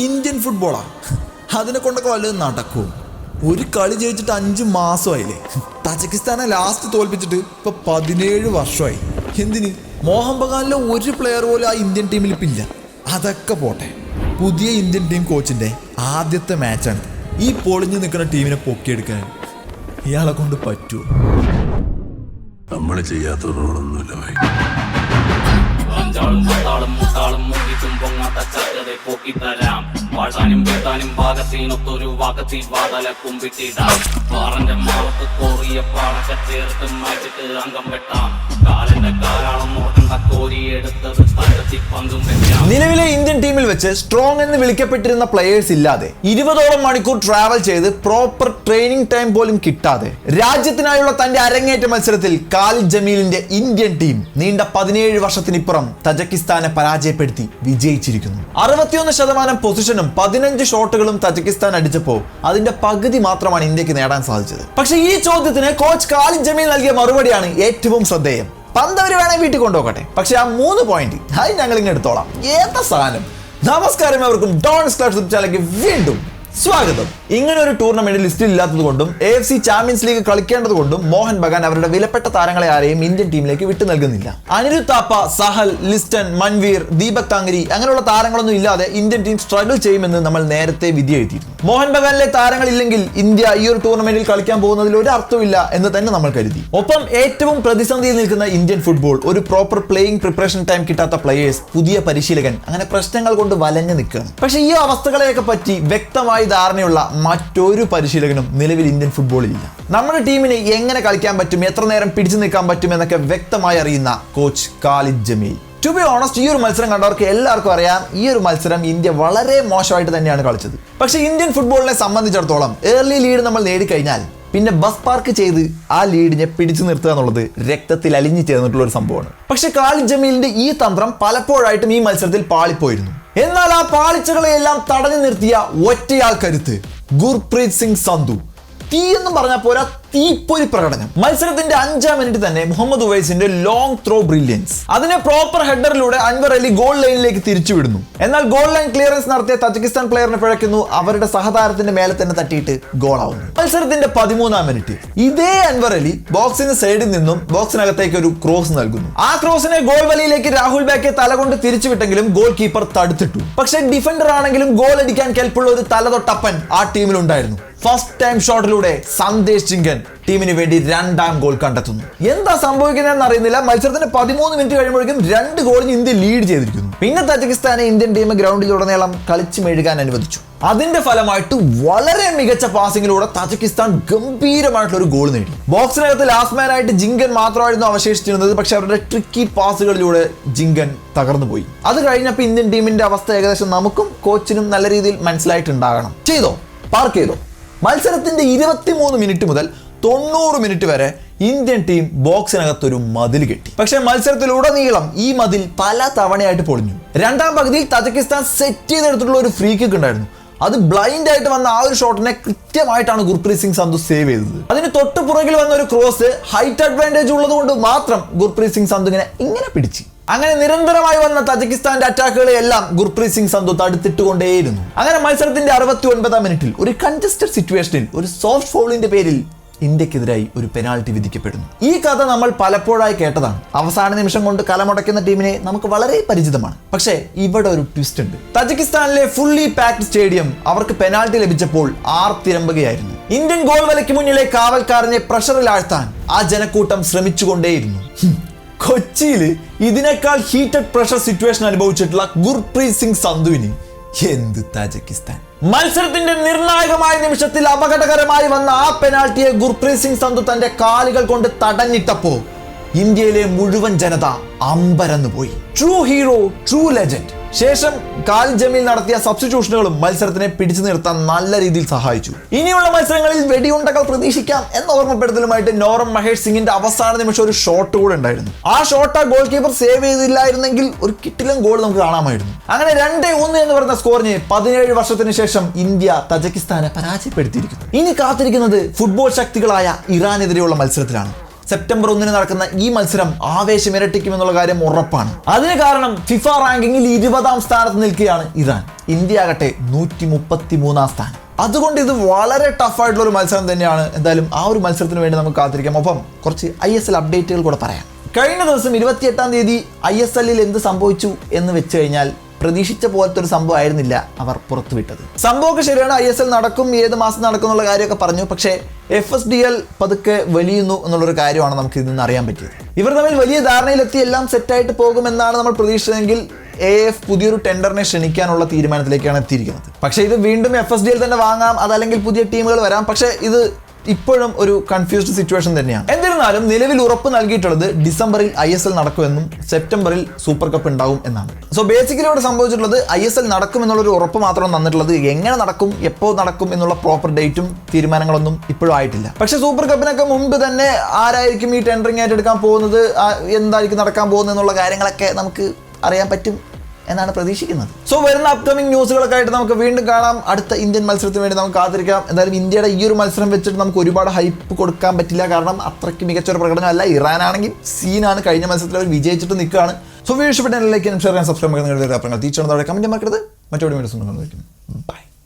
Indian ഫുട്ബോളാ, അതിനെ കൊണ്ടൊക്കെ വല്ലതും നടക്കും. ഒരു കളി ജയിച്ചിട്ട് 5 മാസമായില്ലേ. തജക്കിസ്ഥാനെ ലാസ്റ്റ് തോൽപ്പിച്ചിട്ട് ഇപ്പൊ 17 വർഷമായി. എന്തിന്? മോഹൻ ബഗാനിലെ ഒരു പ്ലെയർ പോലും ആ ഇന്ത്യൻ ടീമിൽ ഇപ്പം ഇല്ല. അതൊക്കെ പോട്ടെ, പുതിയ ഇന്ത്യൻ ടീം കോച്ചിന്റെ ആദ്യത്തെ മാച്ചാണ്. ഈ പൊളിഞ്ഞു നിൽക്കുന്ന ടീമിനെ പൊക്കിയെടുക്കാൻ ഇയാളെ കൊണ്ട് പറ്റുമോ? നമ്മൾ ചെയ്യാത്ത റോളൊന്നുമില്ല. വാഴാനും കേട്ടാനും ഭാഗത്തിനൊത്തൊരു വാക്കത്തിൽ വാതല കുമ്പിട്ടിടാം. പാറന്റെ മാവത്ത് കോറിയ പാടൊക്കെ ചേർത്ത് മാറ്റിട്ട് അംഗം വെട്ടാം. കാലന്റെ കാലാളം നോക്കണ്ട കോരിയെടുത്തത് തകർത്തി പന്തും വെക്കാം. നിലവിലെ ഇന്ത്യൻ ടീമിൽ വെച്ച് സ്ട്രോങ് എന്ന് വിളിക്കപ്പെട്ടിരുന്ന പ്ലെയേഴ്സ് ഇല്ലാതെ 20ഓളം മണിക്കൂർ ട്രാവൽ ചെയ്ത് പ്രോപ്പർ ട്രെയിനിങ് ടൈം പോലും കിട്ടാതെ രാജ്യത്തിനായുള്ള തന്റെ അരങ്ങേറ്റ മത്സരത്തിൽ ഖാലിദ് ജമീലിന്റെ ഇന്ത്യൻ ടീം നീണ്ട 17 വർഷത്തിനിപ്പുറം തജക്കിസ്ഥാനെ പരാജയപ്പെടുത്തി വിജയിച്ചിരിക്കുന്നു. 61% പൊസിഷനും 15 ഷോട്ടുകളും തജക്കിസ്ഥാൻ അടിച്ചപ്പോൾ അതിന്റെ പകുതി മാത്രമാണ് ഇന്ത്യക്ക് നേടാൻ സാധിച്ചത്. പക്ഷെ ഈ ചോദ്യത്തിന് കോച്ച് ഖാലിദ് ജമീൽ നൽകിയ മറുപടിയാണ് ഏറ്റവും ശ്രദ്ധേയം. പന്തവര് വേണേ വീട്ടിൽ കൊണ്ടുപോകട്ടെ, പക്ഷെ ആ 3 പോയിന്റ് അത് ഞങ്ങൾ ഇങ്ങനെ എടുത്തോളാം. ഏതാ സാധനം? നമസ്കാരം, അവർക്കും ഡോൺസ് ക്ലബ്സ് ചാനലിലേക്ക് വീണ്ടും സ്വാഗതം. ഇങ്ങനെ ഒരു ടൂർണമെന്റ് ലിസ്റ്റിൽ ഇല്ലാത്തത് കൊണ്ടും AFC ചാമ്പ്യൻസ് ലീഗ് കളിക്കേണ്ടത് കൊണ്ടും മോഹൻ ബഗാൻ അവരുടെ വിലപ്പെട്ട താരങ്ങളെ ആരെയും ഇന്ത്യൻ ടീമിലേക്ക് വിട്ടു നൽകുന്നില്ല. അനിരുദ്ധ് താപ്പ, സഹൽ, ലിസ്റ്റൺ, മൻവീർ, ദീപക് താങ്കരി അങ്ങനെയുള്ള താരങ്ങളൊന്നും ഇല്ലാതെ ഇന്ത്യൻ ടീം സ്ട്രഗിൾ ചെയ്യുമെന്ന് നമ്മൾ നേരത്തെ വിധി എഴുതിയിരുന്നു. മോഹൻ ബഗാനിലെ താരങ്ങളില്ലെങ്കിൽ ഇന്ത്യ ഈ ഒരു ടൂർണമെന്റിൽ കളിക്കാൻ പോകുന്നതിൽ ഒരു അർത്ഥമില്ല എന്ന് തന്നെ നമ്മൾ കരുതി. ഒപ്പം ഏറ്റവും പ്രതിസന്ധിയിൽ നിൽക്കുന്ന ഇന്ത്യൻ ഫുട്ബോൾ, ഒരു പ്രോപ്പർ പ്ലേയിങ് പ്രിപ്പറേഷൻ ടൈം കിട്ടാത്ത പ്ലേയേഴ്സ്, പുതിയ പരിശീലകൻ, അങ്ങനെ പ്രശ്നങ്ങൾ കൊണ്ട് വലഞ്ഞു നിൽക്കുകയാണ്. പക്ഷേ ഈ അവസ്ഥകളെയൊക്കെ പറ്റി വ്യക്തമായി ധാരണയുള്ള മറ്റൊരു പരിശീലകനും നിലവിൽ ഇന്ത്യൻ ഫുട്ബോളിൽ ഇല്ല. നമ്മുടെ ടീമിന് എങ്ങനെ കളിക്കാൻ പറ്റും, എത്ര നേരം പിടിച്ചു നിൽക്കാൻ പറ്റും എന്നൊക്കെ വ്യക്തമായി അറിയുന്ന coach Khalid Jamil. To be honest, ഈ ഒരു മത്സരം കണ്ടവർക്ക് എല്ലാവർക്കും അറിയാം, ഈ ഒരു മത്സരം ഇന്ത്യ വളരെ മോശമായിട്ട് തന്നെയാണ് കളിച്ചത്. പക്ഷേ ഇന്ത്യൻ ഫുട്ബോളിനെ സംബന്ധിച്ചിടത്തോളം ഏർലി ലീഡ് നമ്മൾ നേടിക്കഴിഞ്ഞാൽ പിന്നെ ബസ് പാർക്ക് ചെയ്ത് ആ ലീഡിനെ പിടിച്ചു നിർത്തുക എന്നുള്ളത് രക്തത്തിൽ അലിഞ്ഞു ചേർന്നിട്ടുള്ള ഒരു സംഭവമാണ്. പക്ഷെ ഖാലിദ് ജമീലിന്റെ ഈ തന്ത്രം പലപ്പോഴായിട്ടും ഈ മത്സരത്തിൽ പാളിപ്പോയിരുന്നു. എന്നാൽ ആ പാളിച്ചകളെയെല്ലാം തടഞ്ഞു നിർത്തിയ ഒറ്റയാൾ കരുത്ത് ഗുർപ്രീത് സിംഗ് സന്ധു. തീ എന്നും പറഞ്ഞാൽ പോരാ, തീപ്പൊരി പ്രകടനം. മത്സരത്തിന്റെ 5ാം മിനിറ്റ് തന്നെ മുഹമ്മദ് ഉവൈസിന്റെ ലോങ് ത്രോ ബ്രില്യൻസ്, അതിനെ പ്രോപ്പർ ഹെഡറിലൂടെ അൻവർ അലി ഗോൾ ലൈനിലേക്ക് തിരിച്ചുവിടുന്നു. എന്നാൽ ഗോൾ ലൈൻ ക്ലിയറൻസ് നടത്തിയ തജിക്കിസ്ഥാൻ പ്ലെയറിനെ പിഴയ്ക്കുന്നു. അവരുടെ സഹതാരത്തിന്റെ മേലെ തന്നെ തട്ടിയിട്ട് ഗോളാവുന്നു. മത്സരത്തിന്റെ 13ാം മിനിറ്റ് ഇതേ അൻവർ അലി ബോക്സിന് സൈഡിൽ നിന്നും ബോക്സിനകത്തേക്ക് ഒരു ക്രോസ് നൽകുന്നു. ആ ക്രോസിനെ ഗോൾ വലയിലേക്ക് രാഹുൽ ബാക്കെ തലകൊണ്ട് തിരിച്ചുവിട്ടെങ്കിലും ഗോൾ കീപ്പർ തടുത്തിട്ടു. പക്ഷെ ഡിഫൻഡർ ആണെങ്കിലും ഗോൾ അടിക്കാൻ കെൽപ്പുള്ള ഒരു തലതൊട്ടപ്പൻ ആ ടീമിലുണ്ടായിരുന്നു. ഫസ്റ്റ് ടൈം ഷോട്ടിലൂടെ സന്ദേശ് ചിങ്കൻ ടീമിന് വേണ്ടി 2ാം ഗോൾ കണ്ടെത്തുന്നു. എന്താ സംഭവിക്കുന്നതെന്ന് അറിയുന്നില്ല. മത്സരത്തിന്റെ 13 മിനിറ്റ് കഴിയുമ്പോഴേക്കും 2 ഗോളിന് ഇന്ത്യ ലീഡ് ചെയ്തിരിക്കുന്നു. പിന്നെ തജിക്കിസ്ഥാനെ ഇന്ത്യൻ ടീം ഗ്രൗണ്ടിലുടനീളം കളിച്ചു മെഴുകാൻ അനുവദിച്ചു. അതിന്റെ ഫലമായിട്ട് വളരെ മികച്ച പാസിംഗിലൂടെ തജിക്കിസ്ഥാൻ ഗംഭീരമായിട്ടുള്ള ഒരു ഗോൾ നേടി. ബോക്സിനകത്ത് ലാസ്റ്റ് മാൻ ആയിട്ട് ജിങ്കൻ മാത്രമായിരുന്നു അവശേഷിച്ചിരുന്നത്. പക്ഷെ അവരുടെ ട്രിക്കി പാസുകളിലൂടെ ജിങ്കൻ തകർന്നു പോയി. അത് കഴിഞ്ഞപ്പോൾ ഇന്ത്യൻ ടീമിന്റെ അവസ്ഥ ഏകദേശം നമുക്കും കോച്ചിനും നല്ല രീതിയിൽ മനസ്സിലായിട്ടുണ്ടാകണം. ചെയ്തോ, പാർക്ക് ചെയ്തോ. മത്സരത്തിന്റെ 23 മിനിറ്റ് മുതൽ 90 മിനിറ്റ് വരെ ഇന്ത്യൻ ടീം ബോക്സിനകത്തൊരു മതിൽ കെട്ടി. പക്ഷെ മത്സരത്തിലുടനീളം ഈ മതിൽ പല തവണയായിട്ട് പൊളിഞ്ഞു. 2ാം പകുതിയിൽ തജിക്കിസ്ഥാൻ സെറ്റ് ചെയ്തെടുത്തിട്ടുള്ള ഒരു ഫ്രീ കിക്ക് ഉണ്ടായിരുന്നു. അത് ബ്ലൈൻഡ് ആയിട്ട് വന്ന ആ ഒരു ഷോട്ടിനെ കൃത്യമായിട്ടാണ് ഗുർപ്രീത് സിംഗ് സന്ധു സേവ് ചെയ്തത്. അതിന് തൊട്ട് പുറകിൽ വന്ന ഒരു ക്രോസ് ഹൈറ്റ് അഡ്വാൻറ്റേജ് ഉള്ളത് കൊണ്ട് മാത്രം ഗുർപ്രീത് സിംഗ് സന്ധു ഇങ്ങനെ പിടിച്ചു. അങ്ങനെ നിരന്തരമായി വന്ന തജിക്കിസ്ഥാന്റെ അറ്റാക്കുകളെ എല്ലാം ഗുർപ്രീത് സിംഗ് സന്ധു തടുത്തിട്ടുകൊണ്ടേയിരുന്നു. അങ്ങനെ മത്സരത്തിന്റെ 69ാം മിനിറ്റിൽ ഒരു കൺജസ്റ്റഡ് സിറ്റുവേഷനിൽ ഒരു സോഫ്റ്റ് ഫൗളിന്റെ പേരിൽ ഇന്ത്യക്കെതിരായി ഒരു പെനാൾട്ടി വിധിക്കപ്പെടുന്നു. ഈ കഥ നമ്മൾ പലപ്പോഴായി കേട്ടതാണ്. അവസാന നിമിഷം കൊണ്ട് കലമുടക്കുന്ന ടീമിനെ നമുക്ക് വളരെ പരിചിതമാണ്. പക്ഷേ ഇവിടെ ഒരു ട്വിസ്റ്റ് ഉണ്ട്. തജിക്കിസ്ഥാനിലെ ഫുള്ളി പാക്ഡ് സ്റ്റേഡിയം അവർക്ക് പെനാൾട്ടി ലഭിച്ചപ്പോൾ ആർത്തിരമ്പുകയായിരുന്നു. ഇന്ത്യൻ ഗോൾ വലയ്ക്ക് മുന്നിലെ കാവൽക്കാരനെ പ്രഷറിലാഴ്ത്താൻ ആ ജനക്കൂട്ടം ശ്രമിച്ചുകൊണ്ടേയിരുന്നു. കൊച്ചിയിൽ ഇതിനേക്കാൾ ഹീറ്റഡ് പ്രഷർ സിറ്റുവേഷൻ അനുഭവിച്ചിട്ടുള്ള ഗുർപ്രീത് സിംഗ് സന്ധുവിന് എന്ത് തജിക്കിസ്ഥാൻ. മത്സരത്തിന്റെ നിർണായകമായ നിമിഷത്തിൽ അപകടകരമായി വന്ന ആ പെനാൾട്ടിയെ ഗുർപ്രീത് സിംഗ് സന്ധു തന്റെ കാലുകൾ കൊണ്ട് തടഞ്ഞിട്ടപ്പോ ഇന്ത്യയിലെ മുഴുവൻ ജനത അമ്പരന്നു പോയി. True hero, true legend. ശേഷം ഖാലിദ് ജമീൽ നടത്തിയ സബ്സ്റ്റിറ്റ്യൂഷനുകളും മത്സരത്തിനെ പിടിച്ചു നിർത്താൻ നല്ല രീതിയിൽ സഹായിച്ചു. ഇനിയുള്ള മത്സരങ്ങളിൽ വെടിയുണ്ടകൾ പ്രതീക്ഷിക്കാം എന്ന ഓർമ്മപ്പെടുത്തലുമായിട്ട് നോറം മഹേഷ് സിംഗിന്റെ അവസാന നിമിഷം ഒരു ഷോട്ട് കൂടെ ഉണ്ടായിരുന്നു. ആ ഷോട്ട് ആ ഗോൾ കീപ്പർ സേവ് ചെയ്തില്ലായിരുന്നെങ്കിൽ ഒരു കിട്ടിലും ഗോൾ നമുക്ക് കാണാമായിരുന്നു. അങ്ങനെ 2-1 എന്ന് പറയുന്ന സ്കോറിന് 17 വർഷത്തിന് ശേഷം ഇന്ത്യ തജിക്കിസ്ഥാനെ പരാജയപ്പെടുത്തിയിരിക്കുന്നു. ഇനി കാത്തിരിക്കുന്നത് ഫുട്ബോൾ ശക്തികളായ ഇറാനെതിരെയുള്ള മത്സരത്തിലാണ്. സെപ്റ്റംബർ 1 നടക്കുന്ന ഈ മത്സരം ആവേശം ഇരട്ടിക്കുമെന്നുള്ള കാര്യം ഉറപ്പാണ്. അതിന് കാരണം ഫിഫ റാങ്കിങ്ങിൽ 20ാം സ്ഥാനത്ത് നിൽക്കുകയാണ് ഇറാൻ. ഇന്ത്യ ആകട്ടെ 133ാം സ്ഥാനം. അതുകൊണ്ട് ഇത് വളരെ ടഫായിട്ടുള്ള ഒരു മത്സരം തന്നെയാണ്. എന്തായാലും ആ ഒരു മത്സരത്തിന് വേണ്ടി നമുക്ക് കാത്തിരിക്കാം. ഒപ്പം കുറച്ച് ISL അപ്ഡേറ്റുകൾ കൂടെ പറയാം. കഴിഞ്ഞ ദിവസം 28ാം തീയതി ISLൽ എന്ത് സംഭവിച്ചു എന്ന് വെച്ച് കഴിഞ്ഞാൽ പ്രതീക്ഷിച്ച പോലത്തെ ഒരു സംഭവം ആയിരുന്നില്ല അവർ പുറത്തുവിട്ടത്. സംഭവമൊക്കെ ശരിയാണ്, ISL നടക്കും, ഏത് മാസം നടക്കും എന്നുള്ള കാര്യമൊക്കെ പറഞ്ഞു. പക്ഷേ FSDL പതുക്കെ വലിയുന്നു എന്നുള്ളൊരു കാര്യമാണ് നമുക്ക് ഇതിൽ നിന്ന് അറിയാൻ പറ്റിയത്. ഇവർ തമ്മിൽ വലിയ ധാരണയിലെത്തി എല്ലാം സെറ്റായിട്ട് പോകുമെന്നാണ് നമ്മൾ പ്രതീക്ഷിച്ചതെങ്കിൽ AF പുതിയൊരു ടെൻഡറിനെ ക്ഷണിക്കാനുള്ള തീരുമാനത്തിലേക്കാണ് എത്തിയിരിക്കുന്നത്. പക്ഷേ ഇത് വീണ്ടും FSDL തന്നെ വാങ്ങാം, അതല്ലെങ്കിൽ പുതിയ ടീമുകൾ വരാം. പക്ഷേ ഇത് ഇപ്പോഴും ഒരു കൺഫ്യൂസ്ഡ് സിറ്റുവേഷൻ തന്നെയാണ്. എന്നിരുന്നാലും നിലവിൽ ഉറപ്പ് നൽകിയിട്ടുള്ളത് ഡിസംബറിൽ ISL നടക്കുമെന്നും സെപ്റ്റംബറിൽ സൂപ്പർ കപ്പ് ഉണ്ടാവും എന്നാണ്. സോ ബേസിക്കലി ഇവിടെ സംഭവിച്ചിട്ടുള്ളത് ISL നടക്കും എന്നുള്ളൊരു ഉറപ്പ് മാത്രമാണ് തന്നിട്ടുള്ളത്. എങ്ങനെ നടക്കും, എപ്പോൾ നടക്കും എന്നുള്ള പ്രോപ്പർ ഡേറ്റും തീരുമാനങ്ങളൊന്നും ഇപ്പോഴും ആയിട്ടില്ല. പക്ഷേ സൂപ്പർ കപ്പിനൊക്കെ മുമ്പ് തന്നെ ആരായിരിക്കും ഈ ടെൻഡറിംഗ് ആയിട്ട് എടുക്കാൻ പോകുന്നത്, എന്തായിരിക്കും നടക്കാൻ പോകുന്നത് എന്നുള്ള കാര്യങ്ങളൊക്കെ നമുക്ക് അറിയാൻ പറ്റും എന്നാണ് പ്രതീക്ഷിക്കുന്നത്. സോ വരുന്ന അപ്കമിംഗ് ന്യൂസുകളൊക്കെ ആയിട്ട് നമുക്ക് വീണ്ടും കാണാം. അടുത്ത ഇന്ത്യൻ മത്സരത്തിന് വേണ്ടി നമുക്ക് കാത്തിരിക്കാം. എന്തായാലും ഇന്ത്യയുടെ ഈ ഒരു മത്സരം വെച്ചിട്ട് നമുക്ക് ഒരുപാട് ഹൈപ്പ് കൊടുക്കാൻ പറ്റില്ല, കാരണം അത്രയ്ക്ക് മികച്ചൊരു പ്രകടനമല്ല. ഇറാനാണെങ്കിൽ സീനാണ്, കഴിഞ്ഞ മത്സരത്തിൽ അവർ വിജയിച്ചിട്ട് നിൽക്കുകയാണ്. സോ വീഡിയോ ഇഷ്ടപ്പെട്ട ലൈക്ക് ചെയ്യാൻ, ഷെയർ ചെയ്യാൻ, സബ്സ്ക്രൈബ് ചെയ്യുന്ന തീർച്ചയായും കമന്റ് മറക്കരുത്. മറ്റൊരു വീഡിയോസ് ബൈ.